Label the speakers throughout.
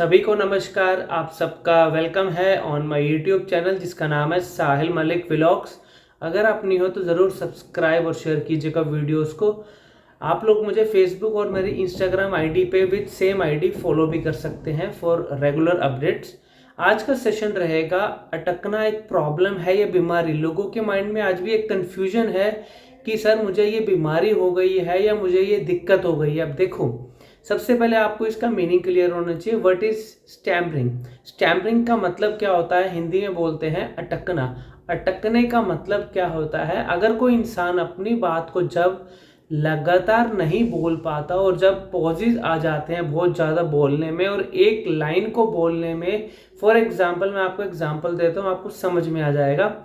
Speaker 1: सभी को नमस्कार। आप सबका वेलकम है ऑन माय यूट्यूब चैनल जिसका नाम है साहिल मलिक व्लॉग्स। अगर आप नहीं हो तो ज़रूर सब्सक्राइब और शेयर कीजिएगा वीडियोस को। आप लोग मुझे फेसबुक और मेरी इंस्टाग्राम आईडी पे विद सेम आईडी फॉलो भी कर सकते हैं फॉर रेगुलर अपडेट्स। आज का सेशन रहेगा अटकना एक प्रॉब्लम है या बीमारी। लोगों के माइंड में आज भी एक कन्फ्यूजन है कि सर मुझे ये बीमारी हो गई है या मुझे ये दिक्कत हो गई है। अब देखो, सबसे पहले आपको इसका मीनिंग क्लियर होना चाहिए। What is स्टैम्परिंग? स्टैम्परिंग का मतलब क्या होता है? हिंदी में बोलते हैं अटकना। अटकने का मतलब क्या होता है? अगर कोई इंसान अपनी बात को जब लगातार नहीं बोल पाता और जब पॉजेज आ जाते हैं बहुत ज़्यादा बोलने में और एक लाइन को बोलने में, फॉर एग्जाम्पल मैं आपको एग्जाम्पल देता हूँ, आपको समझ में आ जाएगा।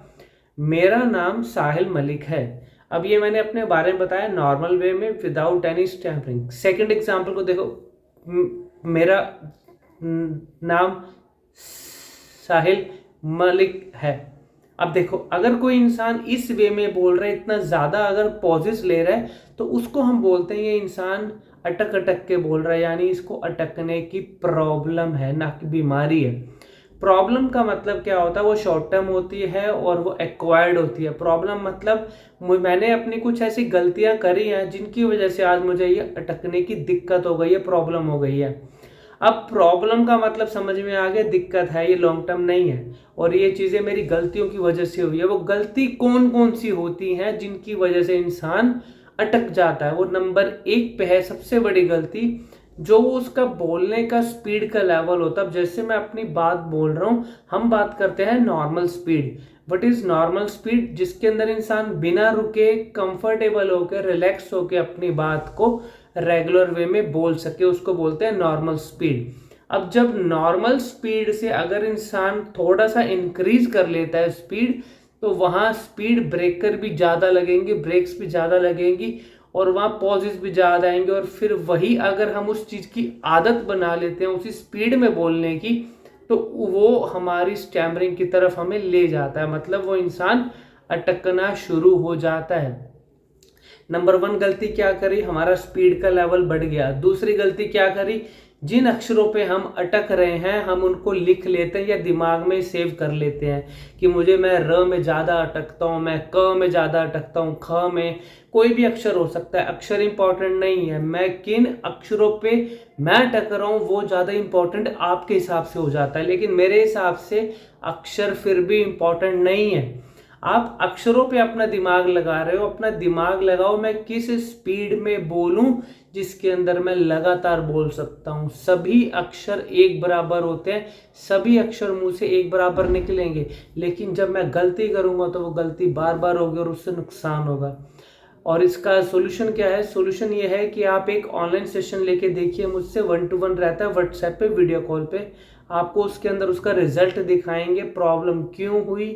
Speaker 1: मेरा नाम साहिल मलिक है। अब ये मैंने अपने बारे में बताया नॉर्मल वे में विदाउट एनी स्टैम्परिंग। सेकंड एग्जांपल को देखो, मेरा नाम साहिल मलिक है। अब देखो, अगर कोई इंसान इस वे में बोल रहा है, इतना ज़्यादा अगर पॉजेस ले रहा है, तो उसको हम बोलते हैं ये इंसान अटक अटक के बोल रहा है, यानी इसको अटकने की प्रॉब्लम है, ना कि बीमारी है। प्रॉब्लम का मतलब क्या होता है? वो शॉर्ट टर्म होती है और वो एक्वायर्ड होती है। प्रॉब्लम मतलब मैंने अपनी कुछ ऐसी गलतियां करी हैं जिनकी वजह से आज मुझे ये अटकने की दिक्कत हो गई है, प्रॉब्लम हो गई है। अब प्रॉब्लम का मतलब समझ में आ गया, दिक्कत है, ये लॉन्ग टर्म नहीं है और ये चीज़ें मेरी गलतियों की वजह से हुई है। वो गलती कौन कौन सी होती हैं जिनकी वजह से इंसान अटक जाता है? वो नंबर 1 पे है सबसे बड़ी गलती, जो उसका बोलने का स्पीड का लेवल होता है। अब जैसे मैं अपनी बात बोल रहा हूँ, हम बात करते हैं normal speed. What is normal speed? जिसके अंदर इंसान बिना रुके कंफर्टेबल होकर रिलैक्स होकर अपनी बात को रेगुलर वे में बोल सके, उसको बोलते हैं नॉर्मल स्पीड। अब जब नॉर्मल स्पीड से अगर इंसान थोड़ा सा इंक्रीज कर लेता है स्पीड, तो वहाँ स्पीड ब्रेकर भी ज़्यादा लगेंगे, ब्रेक्स भी ज़्यादा लगेंगी और वहाँ पॉजेस भी ज़्यादा आएंगे। और फिर वही अगर हम उस चीज़ की आदत बना लेते हैं उसी स्पीड में बोलने की, तो वो हमारी स्टैमरिंग की तरफ हमें ले जाता है, मतलब वो इंसान अटकना शुरू हो जाता है। नंबर 1 गलती क्या करी? हमारा स्पीड का लेवल बढ़ गया। दूसरी गलती क्या करी? जिन अक्षरों पे हम अटक रहे हैं हम उनको लिख लेते हैं या दिमाग में सेव कर लेते हैं कि मैं र में ज़्यादा अटकता हूँ, मैं क में ज़्यादा अटकता हूँ, ख में, कोई भी अक्षर हो सकता है। अक्षर इंपॉर्टेंट नहीं है, मैं किन अक्षरों पे मैं अटक रहा हूँ वो ज़्यादा इंपॉर्टेंट आपके हिसाब से हो जाता है, लेकिन मेरे हिसाब से अक्षर फिर भी इंपॉर्टेंट नहीं है। आप अक्षरों पे अपना दिमाग लगा रहे हो, अपना दिमाग लगाओ मैं किस स्पीड में बोलूं जिसके अंदर मैं लगातार बोल सकता हूं। सभी अक्षर एक बराबर होते हैं, सभी अक्षर मुंह से एक बराबर निकलेंगे, लेकिन जब मैं गलती करूंगा तो वो गलती बार बार होगी और उससे नुकसान होगा। और इसका सोल्यूशन क्या है? सोल्यूशन ये है कि आप एक ऑनलाइन सेशन लेके देखिए मुझसे, 1 to 1 रहता है व्हाट्सएप पे, वीडियो कॉल पे। आपको उसके अंदर उसका रिजल्ट दिखाएंगे, प्रॉब्लम क्यों हुई,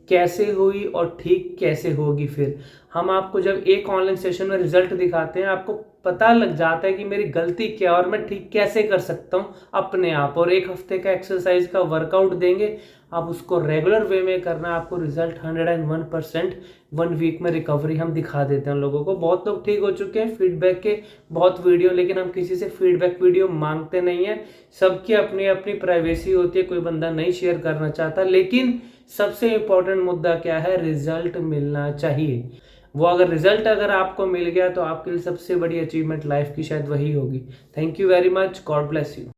Speaker 1: कैसे हुई और ठीक कैसे होगी। फिर हम आपको जब एक ऑनलाइन सेशन में रिजल्ट दिखाते हैं, आपको पता लग जाता है कि मेरी गलती क्या और मैं ठीक कैसे कर सकता हूँ अपने आप। और 1 हफ्ते का एक्सरसाइज का वर्कआउट देंगे, आप उसको रेगुलर वे में करना, आपको रिजल्ट 101%, 1 वीक में रिकवरी हम दिखा देते हैं लोगों को। बहुत लोग ठीक हो चुके हैं, फीडबैक के बहुत वीडियो, लेकिन हम किसी से फीडबैक वीडियो मांगते नहीं है। सबकी अपनी अपनी प्राइवेसी होती है, कोई बंदा नहीं शेयर करना चाहता, लेकिन सबसे इंपॉर्टेंट मुद्दा क्या है? रिजल्ट मिलना चाहिए। वो अगर रिजल्ट अगर आपको मिल गया तो आपके लिए सबसे बड़ी अचीवमेंट लाइफ की शायद वही होगी। Thank you very much, God bless you.